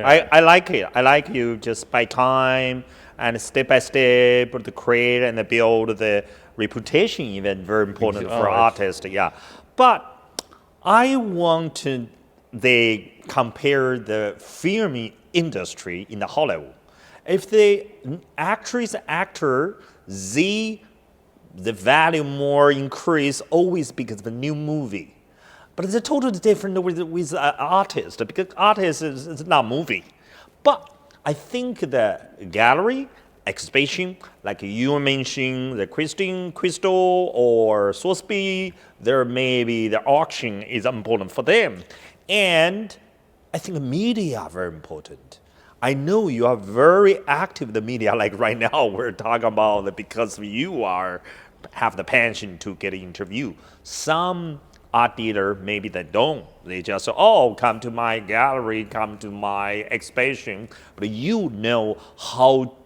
I like it. I like you just by time and step by step to create and build the reputation, even very important for artists. Yeah, but I want to they compare the film industry in the Hollywood. If the actor the value more increase always because of a new movie. But it's totally different with artist because artist is not movie. But I think the gallery exhibition, like you mentioned, the Christine Crystal or Sotheby, there maybe the auction is important for them. And I think the media are very important. I know you are very active in the media, like right now we're talking about it because you have the passion to get an interview. Some art dealer, maybe they don't. They just say, oh, come to my gallery, come to my exhibition. But you know how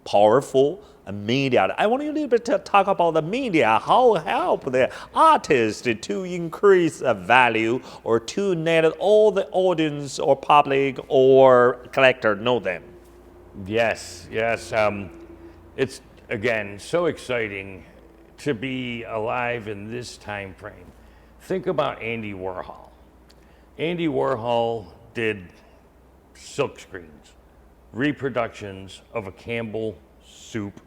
powerful a media. I want you a little bit to talk about the media, how help the artist to increase a value or to let all the audience or public or collector know them. Yes. It's, again, so exciting to be alive in this time frame. Think about Andy Warhol. Andy Warhol did silk screens, reproductions of a Campbell soup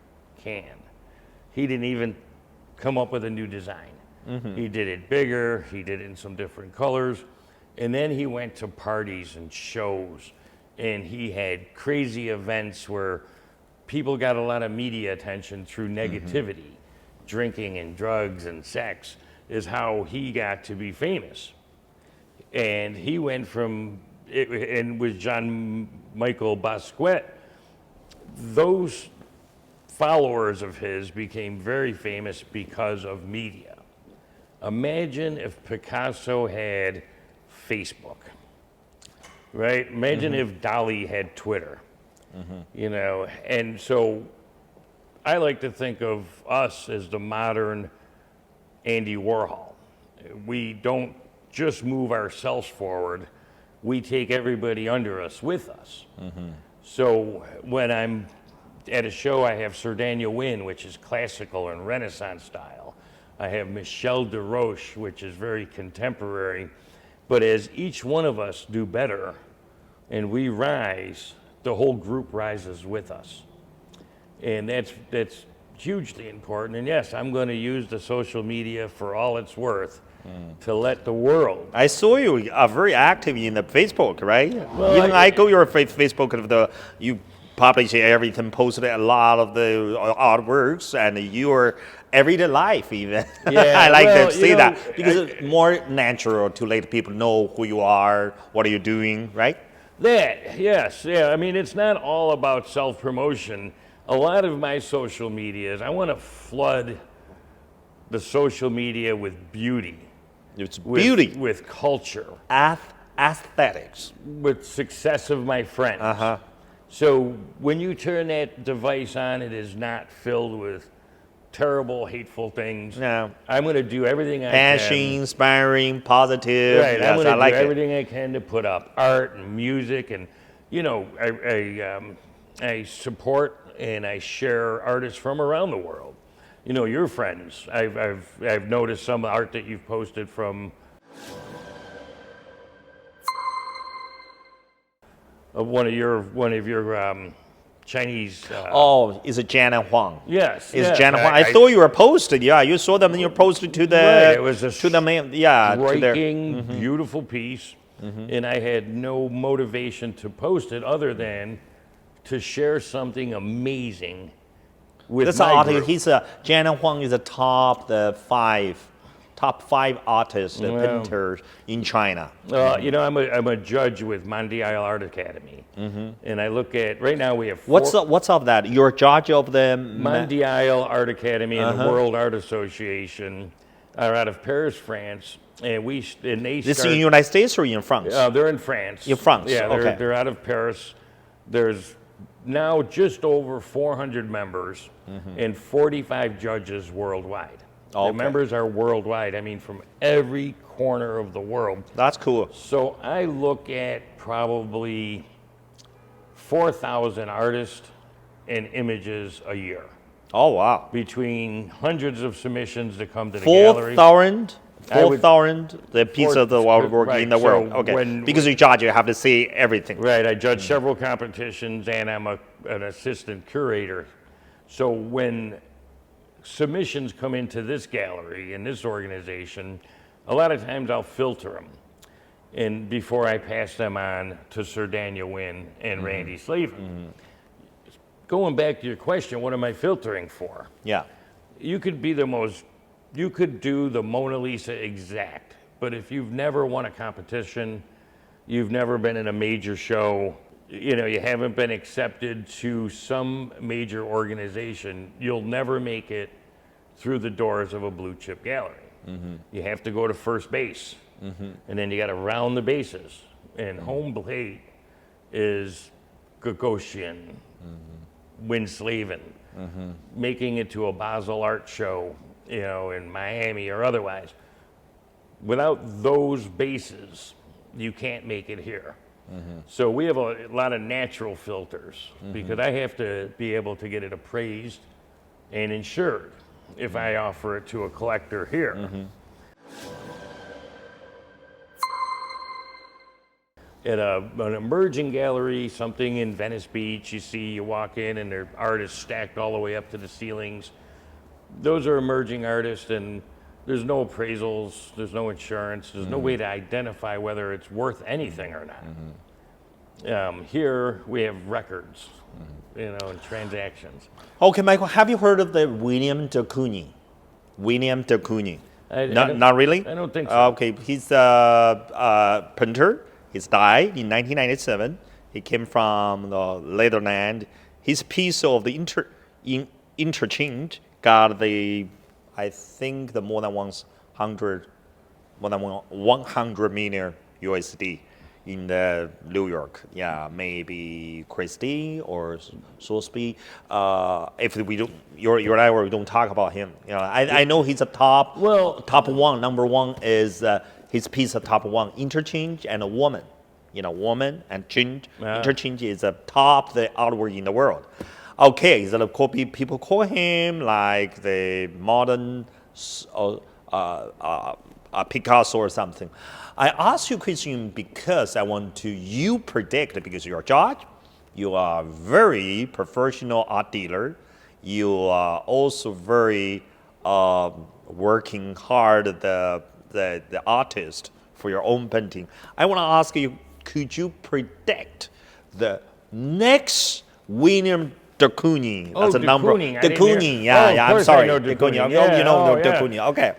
can. He didn't even come up with a new design. He did it bigger, he did it in some different colors, and then he went to parties and shows, and he had crazy events where people got a lot of media attention through negativity. Drinking and drugs and sex is how he got to be famous. And he went from, and with Jean Michael Basquiat, those followers of his became very famous because of media. Imagine if Picasso had Facebook, right? Imagine if Dali had Twitter, you know? And so I like to think of us as the modern Andy Warhol. We don't just move ourselves forward, we take everybody under us with us. So when I'm at a show, I have Sir Daniel Wynn, which is classical and Renaissance style. I have Michel de Roche, which is very contemporary. But as each one of us do better and we rise, the whole group rises with us. And that's hugely important. And yes, I'm going to use the social media for all it's worth to let the world. I saw you are very active in the Facebook, right? Well, even I go your Facebook of you publish everything, posted a lot of the artworks, and your everyday life even. Yeah, I like to see that because it's more natural to let people know who you are, what are you doing, right? Yes. I mean, it's not all about self-promotion. A lot of my social media is I want to flood the social media with beauty. It's beauty. With culture. Aesthetics. With success of my friends. So when you turn that device on, it is not filled with terrible, hateful things. No. I'm going to do everything I Passion, can. inspiring, positive. Right. Yes, I'm going to like do everything I can to put up art and music, and you know, I support and I share artists from around the world. You know, your friends. I've noticed some art that you've posted from one of your Chinese. Is it Janet Huang? Yes. It's Janet Huang. I thought you were posted. Yeah, you saw them. You posted to the. Right, it was a to the main. Yeah, striking, beautiful piece, and I had no motivation to post it other than to share something amazing with my group. He's Janet Huang is a top five artists, painters in China. You know, I'm a judge with Mondial Art Academy, and I look at right now we have what's up that you're a judge of the Mondial Art Academy and the World Art Association are out of Paris, France, and they This is in the United States or in France? They're in France. In France, yeah, okay. They're out of Paris. There's now just over 400 members and 45 judges worldwide. Okay. The members are worldwide. I mean, from every corner of the world. That's cool. So I look at probably 4,000 artists and images a year. Oh, wow. Between hundreds of submissions that come to the gallery. 4,000 the piece of the world work right, in the so world. Okay. Because you judge, you have to see everything. Right. I judge several competitions, and I'm an assistant curator. So when submissions come into this gallery, in this organization, a lot of times I'll filter them. And before I pass them on to Sir Daniel Winn and Randy Slavin. Going back to your question, what am I filtering for? Yeah. You could do the Mona Lisa exact, but if you've never won a competition, you've never been in a major show, you haven't been accepted to some major organization, you'll never make it through the doors of a blue chip gallery. You have to go to first base, and then you got to round the bases. And home plate is Gagosian, Winn Slavin, making it to a Basel art show, in Miami or otherwise. Without those bases, you can't make it here. So we have a lot of natural filters because I have to be able to get it appraised and insured if I offer it to a collector here. At an emerging gallery, something in Venice Beach, you walk in and there are artists stacked all the way up to the ceilings. Those are emerging artists, and there's no appraisals, there's no insurance, there's no way to identify whether it's worth anything or not. Here we have records, and transactions. Okay, Michael, have you heard of the William de Kooning? William de Kooning? Not really? I don't think so. Okay, he's a painter. He's died in 1997. He came from the Netherlands. His piece of the interchange got I think the more than 100 million USD in the New York. Yeah, maybe Christie or Sotheby. If we don't, you and I we don't talk about him. I know he's a top one. Number one is his piece of top one, interchange and a woman. Woman and change. Interchange is the top the artwork in the world. Okay, so people call him like the modern Picasso or something. I ask you a question because I want you predict, because you're a judge, you are very professional art dealer, you are also very working hard the artist for your own painting. I want to ask you, could you predict the next William de Kooning? That's a number. De Kooning, yeah. I'm sorry. De Kooning. De Kooning. Okay,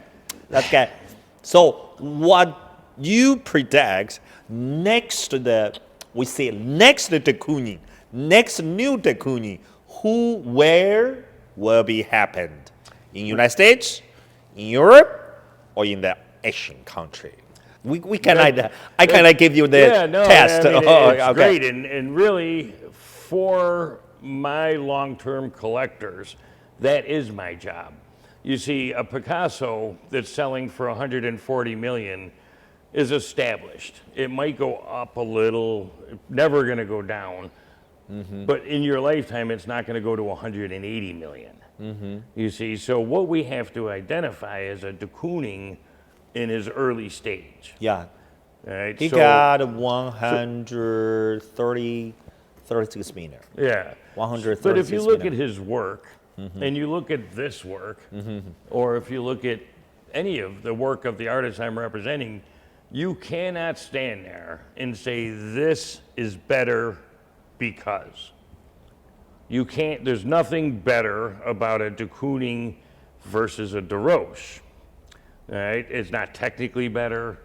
that's good. So what you predict next to de Kooning, next new de Kooning, where will be happened? In United States, in Europe, or in the Asian country? I kind of give you the test. It's great, and really, for my long-term collectors, that is my job. You see, a Picasso that's selling for 140 million is established. It might go up a little, never going to go down, but in your lifetime, it's not going to go to 180 million. You see, so what we have to identify is a de Kooning in his early stage. Yeah. Right? He got 136 million. Yeah. 136 But if you look million. at his work, and you look at this work, or if you look at any of the work of the artist I'm representing, you cannot stand there and say, this is better because. You can't, there's nothing better about a de Kooning versus a de Roche. Right? It's not technically better.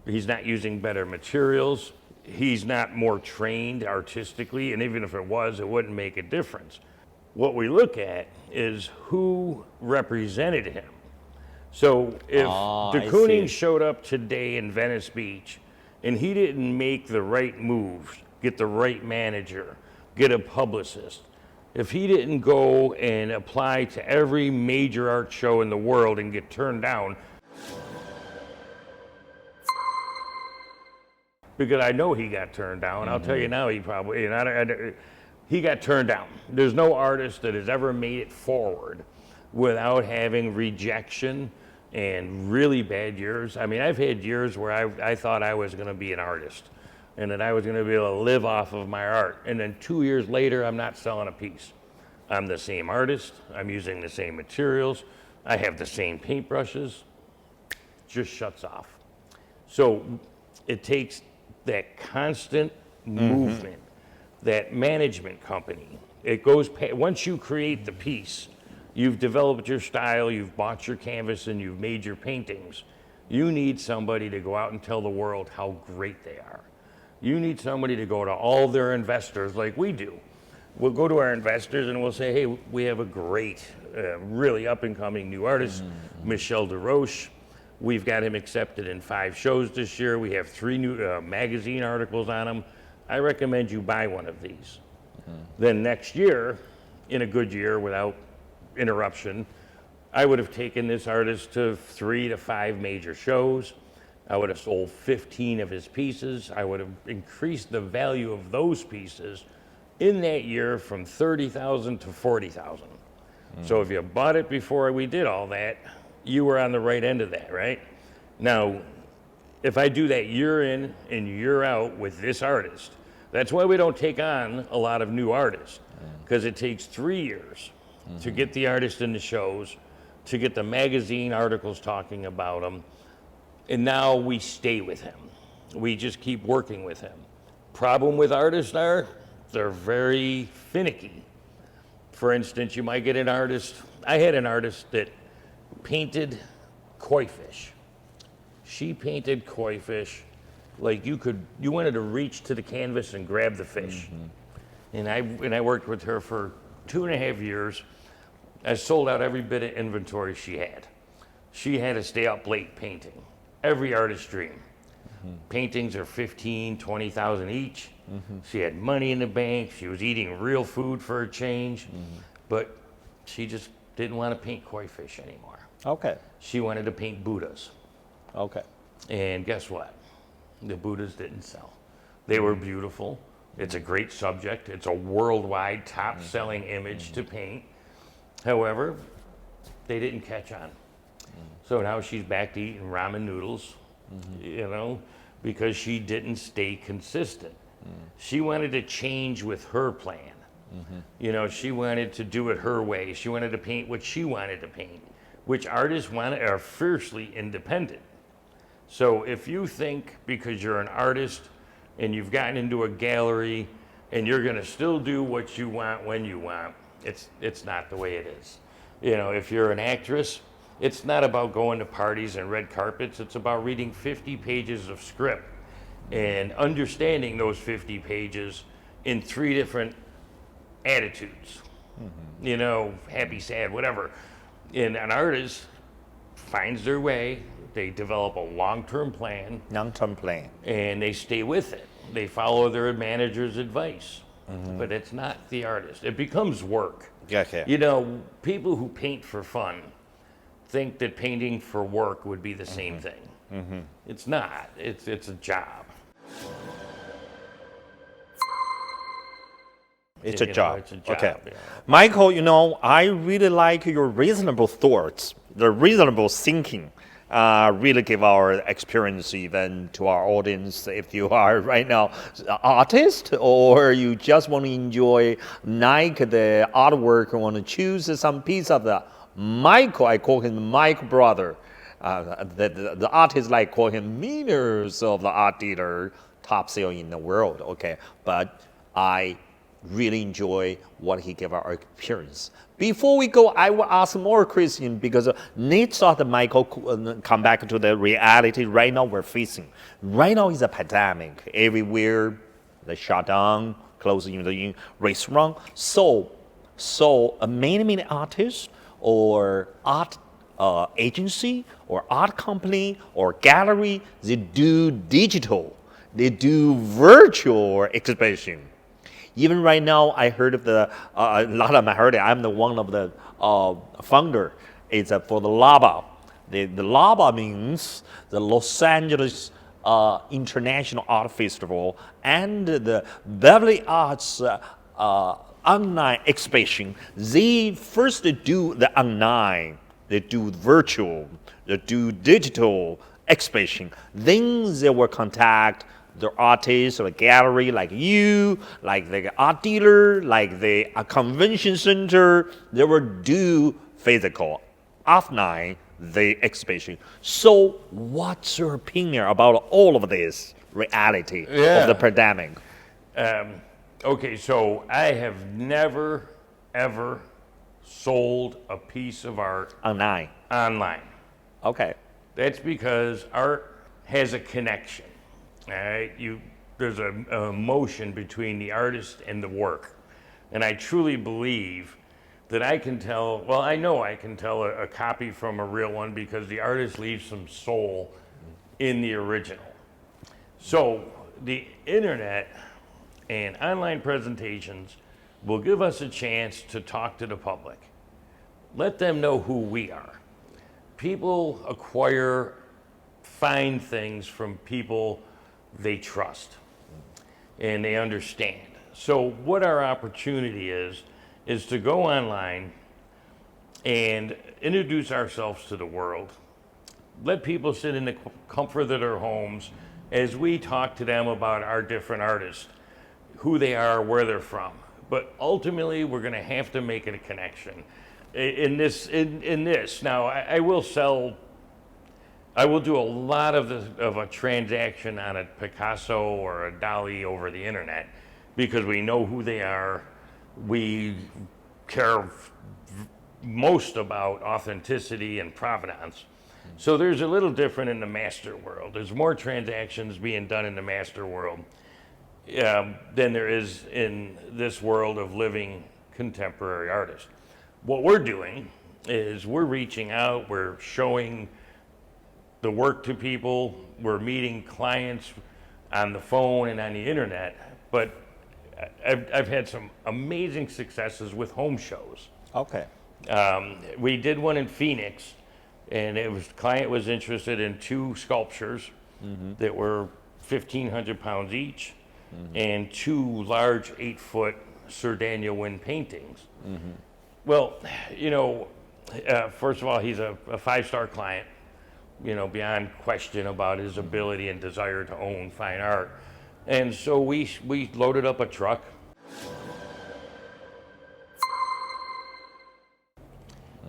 He's not using better materials. He's not more trained artistically, and even if it was, it wouldn't make a difference. What we look at is who represented him. So if de Kooning showed up today in Venice Beach and he didn't make the right moves, get the right manager, get a publicist, if he didn't go and apply to every major art show in the world and get turned down, because I know he got turned down. I'll tell you now, he probably, he got turned down. There's no artist that has ever made it forward without having rejection and really bad years. I mean, I've had years where I thought I was going to be an artist and that I was going to be able to live off of my art. And then 2 years later, I'm not selling a piece. I'm the same artist. I'm using the same materials. I have the same paintbrushes. Just shuts off. So it takes that constant movement, that management company. It goes once you create the piece, you've developed your style, you've bought your canvas, and you've made your paintings. You need somebody to go out and tell the world how great they are. You need somebody to go to all their investors like we do. We'll go to our investors and we'll say, hey, we have a great, really up-and-coming new artist, Michel DeRoche. We've got him accepted in 5 shows this year. We have 3 new magazine articles on him. I recommend you buy one of these. Then next year, in a good year without interruption, I would have taken this artist to 3 to 5 major shows. I would have sold 15 of his pieces. I would have increased the value of those pieces in that year from 30,000 to 40,000. So if you bought it before we did all that, you were on the right end of that, right? Now, if I do that year in and year out with this artist, that's why we don't take on a lot of new artists, because it takes 3 years to get the artist in the shows, to get the magazine articles talking about him, and now we stay with him. We just keep working with him. Problem with artists are, they're very finicky. For instance, you might get an artist, I had an artist that painted koi fish. She painted koi fish like you wanted to reach to the canvas and grab the fish. And I worked with her for 2.5 years. I sold out every bit of inventory she had. She had to stay up late painting. Every artist's dream. Paintings are 15, 20,000 each. She had money in the bank. She was eating real food for a change, but she just didn't want to paint koi fish anymore. Okay. She wanted to paint Buddhas. Okay. And guess what? The Buddhas didn't sell. They were beautiful. It's a great subject. It's a worldwide top-selling image to paint. However, they didn't catch on. So now she's back to eating ramen noodles, because she didn't stay consistent. She wanted to change with her plan. She wanted to do it her way. She wanted to paint what she wanted to paint, which artists are fiercely independent. So if you think because you're an artist and you've gotten into a gallery and you're going to still do what you want when you want, it's not the way it is. If you're an actress, it's not about going to parties and red carpets. It's about reading 50 pages of script and understanding those 50 pages in 3 different attitudes. Happy, sad, whatever. And an artist finds their way. They develop a long-term plan. Long-term plan. And they stay with it. They follow their manager's advice. But it's not the artist. It becomes work. Okay. People who paint for fun think that painting for work would be the same thing. It's not. It's a job. It's a job. It's a job. Okay. Yeah. Michael, I really like your reasonable thoughts, the reasonable thinking. Really give our experience even to our audience. If you are right now an artist or you just want to enjoy Nike, the artwork, want to choose some piece of the Michael, I call him Mike brother. The artist call him millions of the art dealer, top sale in the world. Okay, but I really enjoy what he gave our experience. Before we go, I will ask more questions because Nate thought Michael come back to the reality right now we're facing. Right now is a pandemic. Everywhere, they shut down, closing the restaurant. So many artists or art agency or art company or gallery, they do digital, they do virtual exhibition. Even right now, I heard of a lot of them I heard it. I'm the one of the founder. It's for the LABA. The LABA means the Los Angeles International Art Festival and the Beverly Arts online exhibition. They first do the online, they do virtual, they do digital exhibition. Then they will contact the artist or the gallery like you, like the art dealer, like the convention center. They will do physical, offline, the exhibition. So what's your opinion about all of this reality of the pandemic? Okay, so I have never, ever sold a piece of art Online. online. Okay. That's because art has a connection. All right, there's a emotion between the artist and the work, and I truly believe that I can tell. Well, I know I can tell a copy from a real one because the artist leaves some soul in the original. So the internet and online presentations will give us a chance to talk to the public. Let them know who we are. People find things from people they trust and they understand. So what our opportunity is to go online and introduce ourselves to the world. Let people sit in the comfort of their homes as we talk to them about our different artists, who they are, where they're from. But ultimately, we're going to have to make it a connection. In this, now I will do a lot of a transaction on a Picasso or a Dali over the internet because we know who they are. We care most about authenticity and provenance. So there's a little different in the master world. There's more transactions being done in the master world than there is in this world of living contemporary artists. What we're doing is we're reaching out, we're showing the work to people, we're meeting clients on the phone and on the internet, but I've had some amazing successes with home shows. Okay. We did one in Phoenix, and client was interested in 2 sculptures that were 1,500 pounds each, and 2 large 8-foot Sir Daniel Winn paintings. Well, first of all, he's a 5-star client, beyond question about his ability and desire to own fine art. And so we loaded up a truck.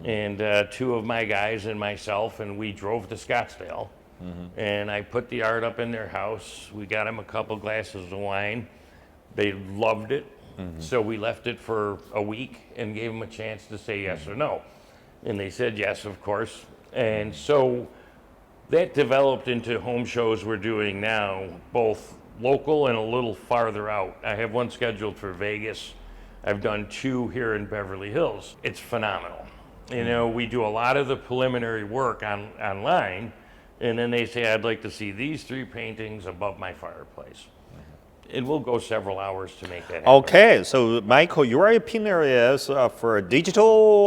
And 2 of my guys and myself, and we drove to Scottsdale. And I put the art up in their house. We got them a couple glasses of wine. They loved it. So we left it for a week and gave them a chance to say yes or no. And they said yes, of course. And so that developed into home shows we're doing now, both local and a little farther out. I have one scheduled for Vegas. I've done 2 here in Beverly Hills. It's phenomenal. We do a lot of the preliminary work online, and then they say, I'd like to see these 3 paintings above my fireplace. It will go several hours to make that happen. Okay, so Michael, your opinion is for digital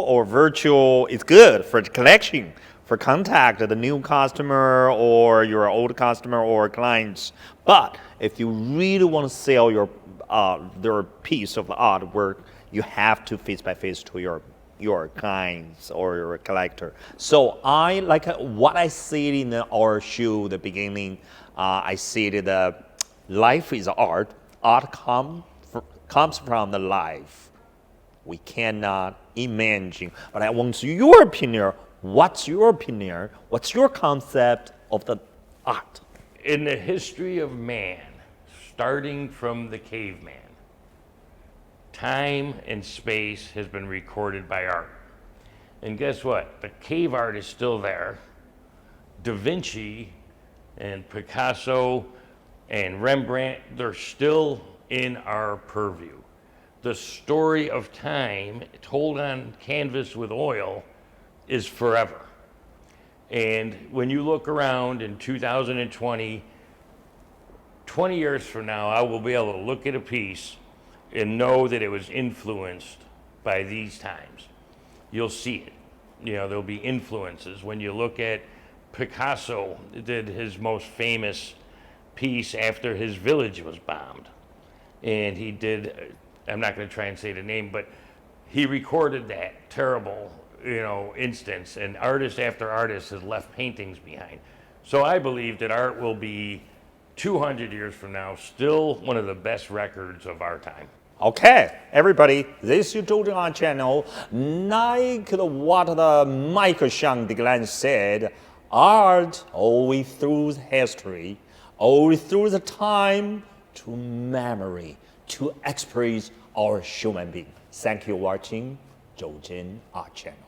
or virtual, it's good for the collection, for contact the new customer or your old customer or clients. But if you really want to sell their piece of the artwork, you have to face by face to your clients or your collector. So I like what I said in our show, the beginning. I said that life is art. Art comes from the life. We cannot imagine. But I want your opinion. What's your opinion? What's your concept of the art? In the history of man, starting from the caveman, time and space has been recorded by art. And guess what? The cave art is still there. Da Vinci and Picasso and Rembrandt, they're still in our purview. The story of time told on canvas with oil is forever. And when you look around in 2020, 20 years from now, I will be able to look at a piece and know that it was influenced by these times. You'll see it. There'll be influences. When you look at Picasso, did his most famous piece after his village was bombed. And he did, I'm not going to try and say the name, but he recorded that terrible, instance, and artist after artist has left paintings behind. So I believe that art will be 200 years from now still one of the best records of our time. Okay, everybody, this is ZhouZheng Art Channel. Like what the Michael Sean Degnan said, art always through history, always through the time to memory, to express our human being. Thank you for watching ZhouZheng Art Channel.